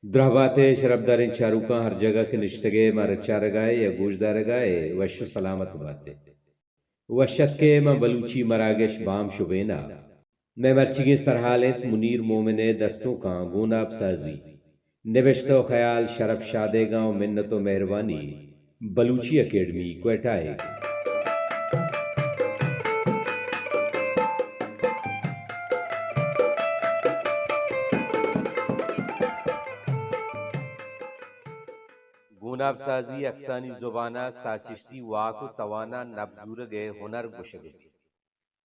درہباتے شرب دارن چاروکاں ہر جگہ کے نشتگے مار چارگائے یا گوش دارگائے وش سلامت باتے وشت کے میں بلوچی مراگش بام شبینا میں مرچگی سرحالت منیرمومن دستونکاں گوناب سازی نوشتہ و خیال شرف شادے گاؤں منت و مہربانی بلوچی اکیڈمی کوئٹائے گوناب سازی اکسانی زبانہ ساچشتی واک و توانا نبزورگے ہنر گشگے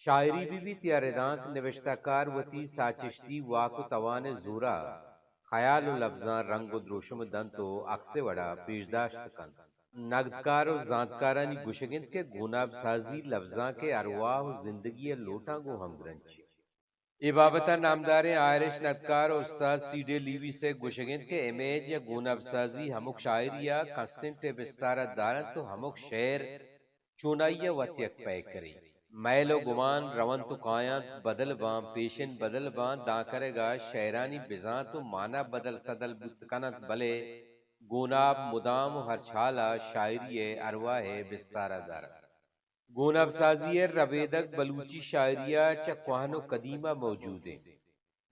شاعری بھی تیاردانک نوشتہ کار وتی ساچشتی واک و توان زورا خیال و لفظاں رنگ و دروشم دنتو اکسے وڑا پیشداشت کن نگدکار و زانتکارانی گشگند کے گوناب سازی لفظاں کے ارواح و زندگی لوٹاں گو ہم گرنچ ای بابتا نامدار آئرش نگدکار و استاد سی ڈے لیوی سے گشگند کے امیج یا گوناب سازی ہمک شاعریا کنسٹنٹ بستارہ دارن تو ہمک شعر چونائیا وطیک پے کریں مئیل و گمان رون تو کائیت بدل بان پیشن بدل بان دا کرے گا شعرانی بزاں تو مانا بدل صدل بتکنت بلے گوناب مدام و ہر چھالا شاعری ارواح بستارہ دارا گوناب سازی ربیدگ بلوچی شاعریہ چا کوھن و قدیمہ موجود ہیں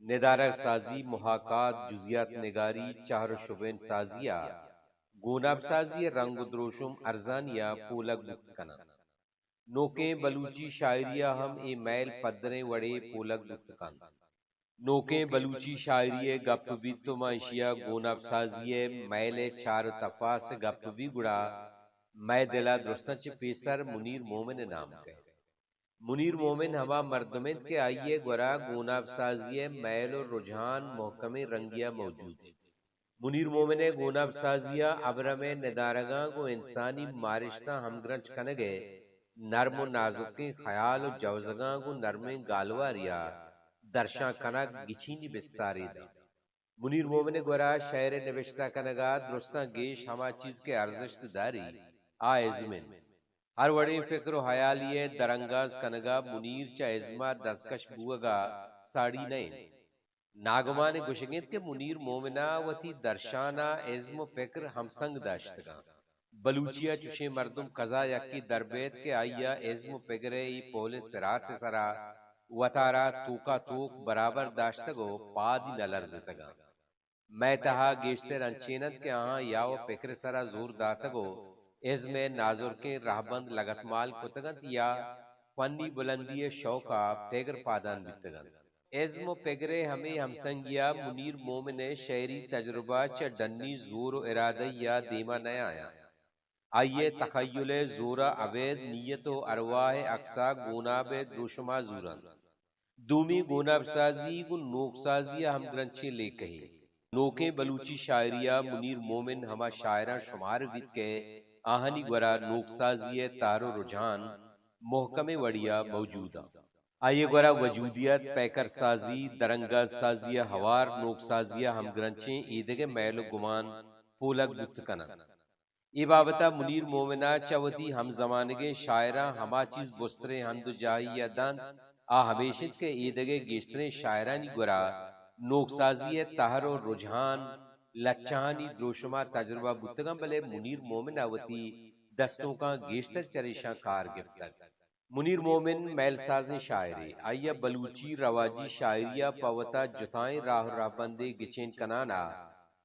ندارگ سازی محاکات جزئیات نگاری چہر و شبین سازیہ گوناب سازی رنگ و دروشم ارزانیہ پولگ بتکنہ نوکیں بلوچی شاعریہ ہم اے مئیل پدریں وڑے پولگ بتکن نوکیں بلوچی شاعری گپ بیتو معاشیہ گوناب سازی مئیل چار تپاس گپ بھی گڑا میں دلا درستاں چ پیسر منیرمومن نام کے منیرمومن ہما مردمت کے آئیے گورا گوناب سازی مئیل و رجحان محکمیں رنگیا موجود منیرمومن گوناب سازیہ ابرم ندارگاں کو انسانی مارشتہ ہمگرنچ کنگے نرم و نازکیں خیال و جوزگاں کو نرمیں گالواریا درشاں کنگ گچینی بستاری دا منیرمومن گورا شعر نوشتہ کنگا درستاں گیش ہما چیز کے ارزش داری آئزمن ہر وڑی فکر و حیالی درنگاز کنگا منیر چا ازما دستکش بوگا ساڑی نہیں ناگمان گشگیت کے منیر مومنہ وتی درشانہ ازم و فکر ہمسنگ داشتگا بلوچیا چوشے مردم قضا یکی دربیت کے آئیا ازم و فکرے ای پول سرات سرا وطارا توکا توک برابر داشتگو پادی نلرزتگا میں تہا گیشتے رنچینت کے آہاں یاو فکر سرا زور داتگو ازم نازر کے رہبند لگتمال کتگت یا فنی بلندی شوقا پیگر پادان بیتگن ازم و پیگرے ہمیں ہمسنگیا منیر مومن شعری تجربہ چا ڈنی زور و ارادہ یا دیما نہ آیا آئیے تخیل زورا عبید نیت و ارواح اقصا گوناب دروشما زورن دومی گوناب سازی گن نوک سازی ہم گرنچے لے کہی نوکیں بلوچی شاعریہ منیر مومن ہما شاعرہ شمار بیت کے آہنی گورا نوک سازی تارو رجحان محکمیں وڑیا موجودہ آئیے گورا وجودیت پیکر سازی درنگاز سازی ہوار نوک سازی ہم گرنچیں ایدگے میل و گمان پولگ بتکنہ ای بابتا منیر مومنہ چوتی ہم زمانگے شاعرہ ہما چیز بسترے ہندو جاہی یا دان آ ہمیشت کے ایدگے گیشترے شاعرانی گورا نوک سازی تہر و رجحان لچانی دروشما تجربہ بتگم بلے منیر مومن آوتی دستونکاں گیشتر چریشاں کار گفتگ منیر مومن میل ساز شاعری آئیا بلوچی رواجی شاعریہ پاوتا جتائیں راہ راہ بندے گچین کنانا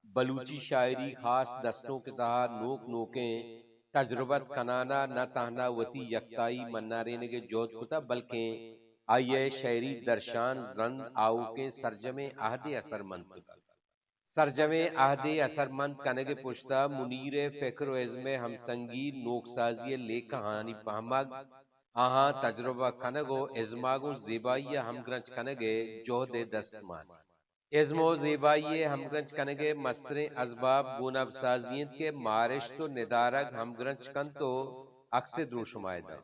بلوچی شاعری خاص دستوں کے تہا نوک نوکیں تجربت کنانا نہ تہنا وتی یکتائی منارینگے جوت کتا بلکہ آئیے شعری درشان زند آؤ کے سرجم عہد اثر مند کتا سرجم عہد اثر مند کنگ پشتا منیر فکر و عزم ہمسنگی نوک سازی لے کہانی پہمگ آہاں تجربہ کنگو ازماگو زیبائی ہمگرنچ کنگے جوہد دستمان ازم و زیبائی ہمگرنچ کنگے مستریں اسباب گوناب سازیت کے مارشت و ندارگ ہمگرنچ کن تو عکس دروشمائدہ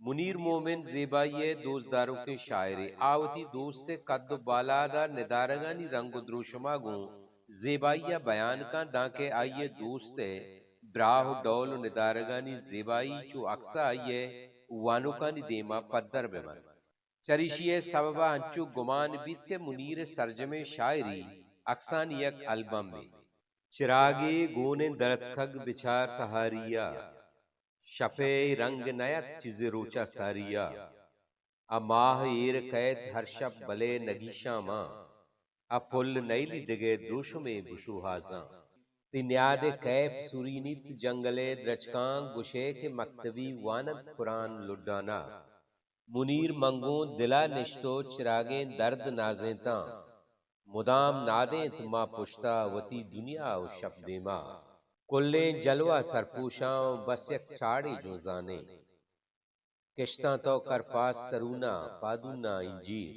منیر مومن زیبائی دوزداروں کے شاعری آوتی دوست قد و بالادا ندارگانی رنگ و دروشماگوں زیبائی بیان کا دانکہ آئیے دوست براہ ڈول و ندارگانی زیبائی چو اکسا آئیے وانوکانی دیما پدر بمن چریشی سببہ ہنچو گمان بیت کے منیر سرجم شاعری اکسان یک البم میں چراغے گونے درتکھگ بچار تہاریا شفے رنگ نیت چیز روچا ساریا ماہ ایر قید ہر شب بلے نگیشاں ماں پھل نیلی دگے دروشمے بشو ہازاں تی نیاد کیف سورینیت جنگلے درچکاں گشے کے مکتبی وانت قرآن لڈانا منیر منگون دلا نشتو چراغیں درد نازیں تاں مدام نادیں تما پشتا وتی دنیا و شب دیما کلیں جلوہ سرپوشاں بس یک چاڑے جو زانے کشتاں تو کرپاس سرونا پادونا انجیر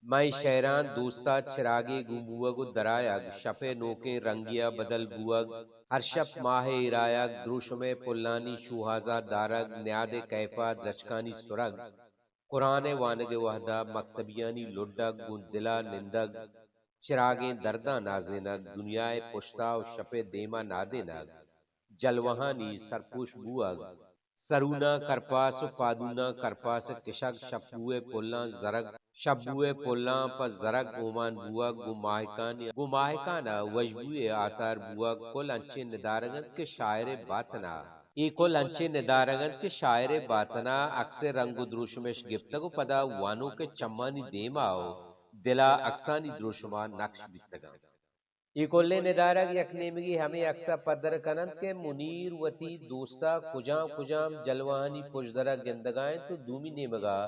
میں شہران دوستا چراغے گمبوگ درایگ شپے نوکیں رنگیا بدل بوگ ہر شپ ماہ ارایگ دروشم پلانی شوہازا دارگ نیاد کیفا درچکانی سرگ قرآن وانگ وحدہ مکتبیانی لڈگ گندلا نندگ چراغیں دردہ نازنگ دنیائے پشتا و شپ دیما نادنگ جلوہانی سرپوش بوگ سرونا کرپاس و پادونا کرپاس کشک شپوئے پلان زرگ شبوئے پلان پا زرگ اومان بوگ گماہکانا وجبوئے آتار بوگ کل انچے ندارگن کے شاعر باتنا ای کل انچے ندارگن کے شاعر باتنا اکثر رنگ و دروشمش گفتگو پدا وانو کے چمانی دیماؤ دلا اکسانی دروشما نقش بیتگا ای کل ندارگ یک نیمگی ہمیں اکثر پدر کنند کے منیر وتی دوستا کجام جلوانی پشدرہ گندگائیں تو دومی نیمگا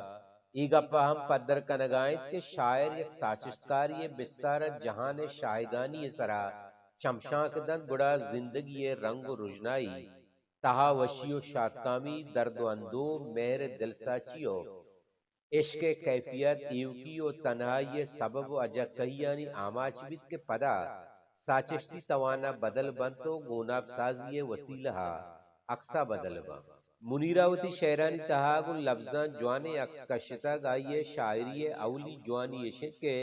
ای گپا ہم پدر کنگائیں کہ شاعر یک ساچشتکاری بستار جہان شاہدانی سرا چمشانک دن گڑا زندگی رنگ و رجنائی تہا وشی و شادکامی درد و اندو مہر دل ساچیو عشق کیفیت ایوکی و تنہائی سبب و اجا کہیانی آماچ بیت کے پدا ساچشتی توانا بدل بنتو گوناب سازی وسیلہ اکسا بدل بن منیراوتی شہرانی تہاگو لفظان جوانے اکس کشتا گائیے شاعری اولی جوانی اشن کے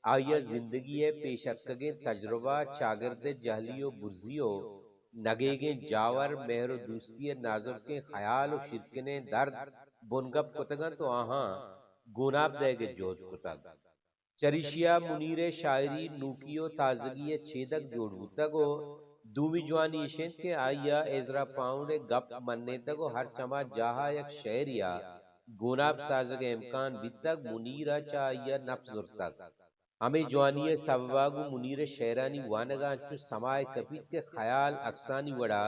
آئیے زندگی پیشکگیں تجربہ چاگرد جہلی و برزیو نگیگیں جاور مہر و دوستی نازر کے خیال و شرکنے درد بنگب کتگن تو آہاں گوناب دے گے جوت کتگ چریشیا منیر شاعری نوکیو تازگی چھیدک جوڑ بوتگو دومی جوانی اشن کے آئیا ازرا پاؤنے گپ مننے تگو ہر چما جاہا یک شعریا گوناب سازگ امکان بیتگ منیرہ چاہیا نفس زرتگ ہمیں جوانی سبباگو منیر شعرانی وانگا انچو سمائے کپیت کے خیال اکسانی وڑا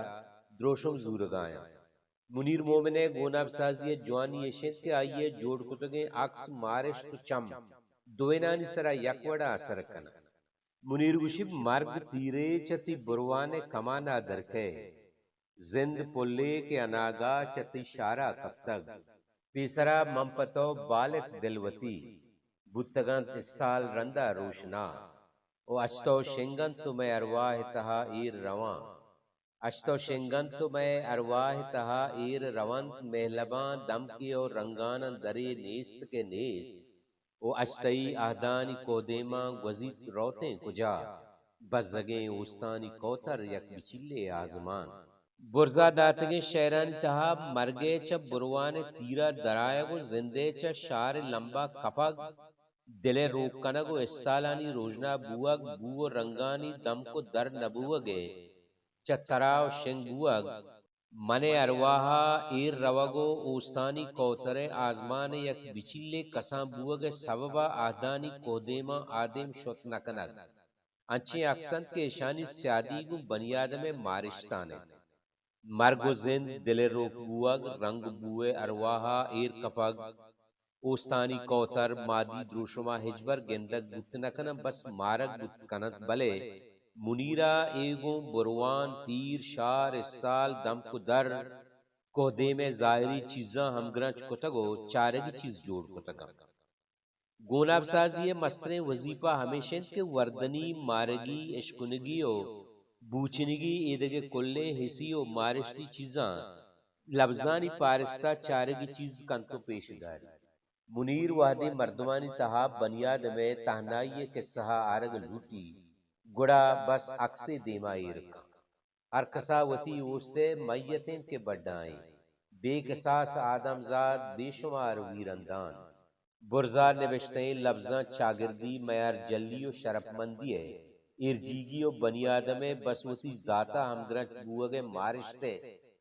دروشم زورگایا منیرمومن گوناب سازی جوانی اشن کے آئیے جوڑ کتگیں اکس مارش تو چم دوینانی سرا یک وڑا اثر کنا منیر گوشی مرگ تیرے چتی بروانے کمانا درکے زند پلے کے اناگا چتی شارہ کب تک پیسرا ممپتو بالک دلوتی بتگان استال رندہ روشنا او اچتو شنگن تو میں ارواح تہا ایر روان اچتو شنگن تو میں ارواح تہا ایر روانت محلبان دم کی اور رنگانا درے نیست کے نیست او اچتئی آہدانی کودیما گزیت روتیں کجا بزگیں اوستانی کوتر یک بچلے آزمان برزا داتگیں شہرانی تہا مرگے چا بروان تیرا درائگو زندے چا شار لمبا کپگ دلے روک کنگو استالانی روجنا بوگ بو رنگانی دم کو در نبوگے چا تراو شنگ بوگ من ارواحا ایر روگو اوستانی کوتر آزمان یک بچلے کسان بوگ سببا آہدانی کودیما آدم شت نکنگ انچے اکسن کے اشانی سیادی گو بنیادم مارشتانے مرگ و زند دل روک بوگ رنگ بوئے ارواحا ایر کپگ اوستانی کوتر مادی دروشما ہجبر گندگ بوت نکنم بس مارگ بوت کنت بلے منیرہ ایگوں بروان تیر شار استال دم کو در کوہدے میں ظاہری چیزاں ہمگرنچ کتگو چارگی چیز جوڑ کتگا گوناب سازی مستریں وظیفہ ہمیشن کے وردنی مارگی اشکنگی و بوچنگی ایدگے کلے حسی و مارشتی چیزاں لفظانی پارستہ چارگی چیز کنتو پیش داری منیر وحدی مردمانی تہا بنیاد میں تہنائی قصہ آرگ لوٹی گڑا بس اکسے دیمائی رکھا ہر کسا وتی اوستے میتیں کے بڑھائیں بے قصاص آدم زاد بے شمار ویرندان برزا نوشتیں لفظاں چاگردی معیار جلی و شرف مندی ہے ارجیگی و بنی آدم بسوتی ذاتا ہمگرچ بوگ مارشتے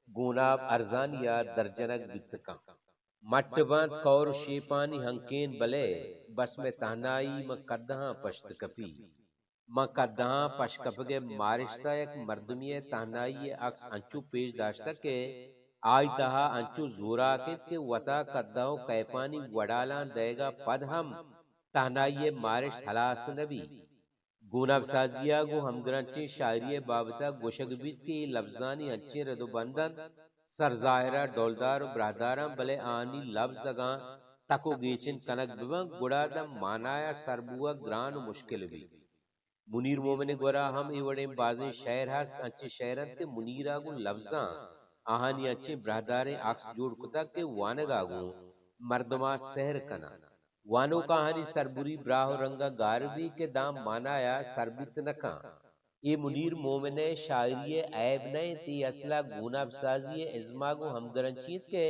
گوناب ارزانیا درجنک بتکاں مٹ باند کور و شیپانی ہنکین بلے بس میں تہنائی مقدہاں پشت کپی مقدہاں پشکپگے مارشتا یک مردمی تہنائی عکس انچو پیش داشتا کہ آئی تہا انچو زورا کت کہ وطا قدہو کیپانی وڈالان دے گا پد ہم تہنائی مارش حلاس نبی گوناب سازیا گو ہمگرنچے شاعری بابتا گوشگ بیت کے لفظانی انچے ردو بندن سر ظاہرہ ڈولدار و برہداراں بلے آنی لفظ اگاں تکو گیچن کنک ببن گڑا دم مانایا سربوہ گران و مشکل بھی منیرمومن گورا ہم ایوڑیں بازیں شعر ہست انچے شعرن کے منیر آگو لفظاں آہانی انچے برہداریں عکس جوڑ کتا کہ وانگ آگو مردمہ سحر کنا وانو کہانی سربری براہ رنگا گار بھی کہ دام مانایا سربت نکاں یہ منیر مومن شاعری عیب نہیں تی اصلا گوناب سازی ازماگو ہمگرنچیت کے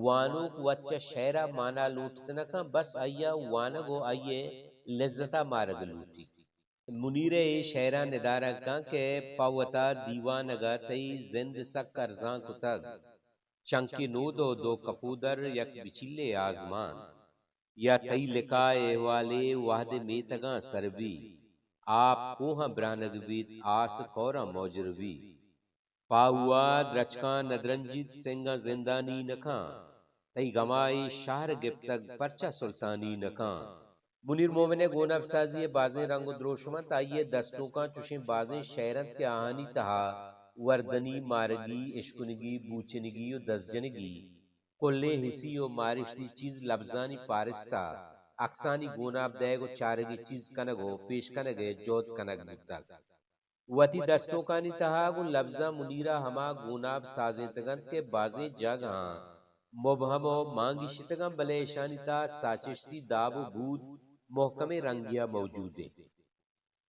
وانو وچا شعرہ مانا لوٹت نکاں بس آیا وانگو آئیے لذتا مارگ لوٹی منیر شعرہ ندارگ کان کے پاوتا دیوانگا تی زند سک ارزان کتگ چنکی نودو دو کپودر یک بچلے آزمان یا تی لکائے احوالے وحد میتگاں سربی آپ کوہاں برانگ بیت آس کورا موجروی پاہوا درچکاں ندرنجیت سنگا زندانی نکاں تی گمائی شہر گپتگ پرچہ سلطانی نکاں منیر مومن گوناب سازی بازیں رنگ و دروشمت آئیے دستونکاں چوشیں بازیں شعرت کے آہانی تہا وردنی مارگی اشکنگی بوچنگی و دزجنگی کلے حسی و مارشتی چیز لفظانی پارستا اکسانی گوناب دے گو چارگی چیز کنگو پیش کنگے جوت کنگ بکتگ وتی دستونکانی تہا گو لفظاں منیرہ ہما گوناب سازیں تگن کے بازیں جگہاں مبہم و مانگی شتگاں بلے ایشانی تا ساچشتی داب و بود محکمیں رنگیا موجود ہیں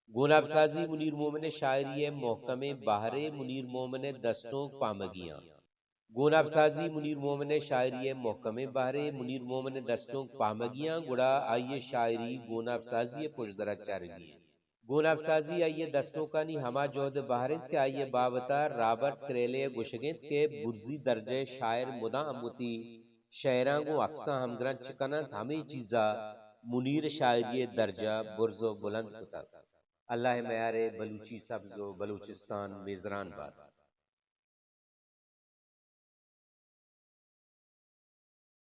گوناب سازی منیرمومن شاعری محکم بہر منیرمومن دستونک پامگیاں گوناب سازی منیرمومن شاعری محکم بہر منیرمومن دستونک پامگیاں گڑا آئیے شاعری گوناب سازی پشدرہ چارگی گوناب سازی آئیے دستونکانی ہما جہد بہرت کے آئیے بابتا رابرٹ کریلے گشگت کے برزی درجہ شاعر مدام ہوتی شعراں گو اقساں ہمگرن چکنت ہمیں چیزا منیر شاعری درجہ برز و بلند کتا اللہ معیار بلوچی سبز و بلوچستان میزران باد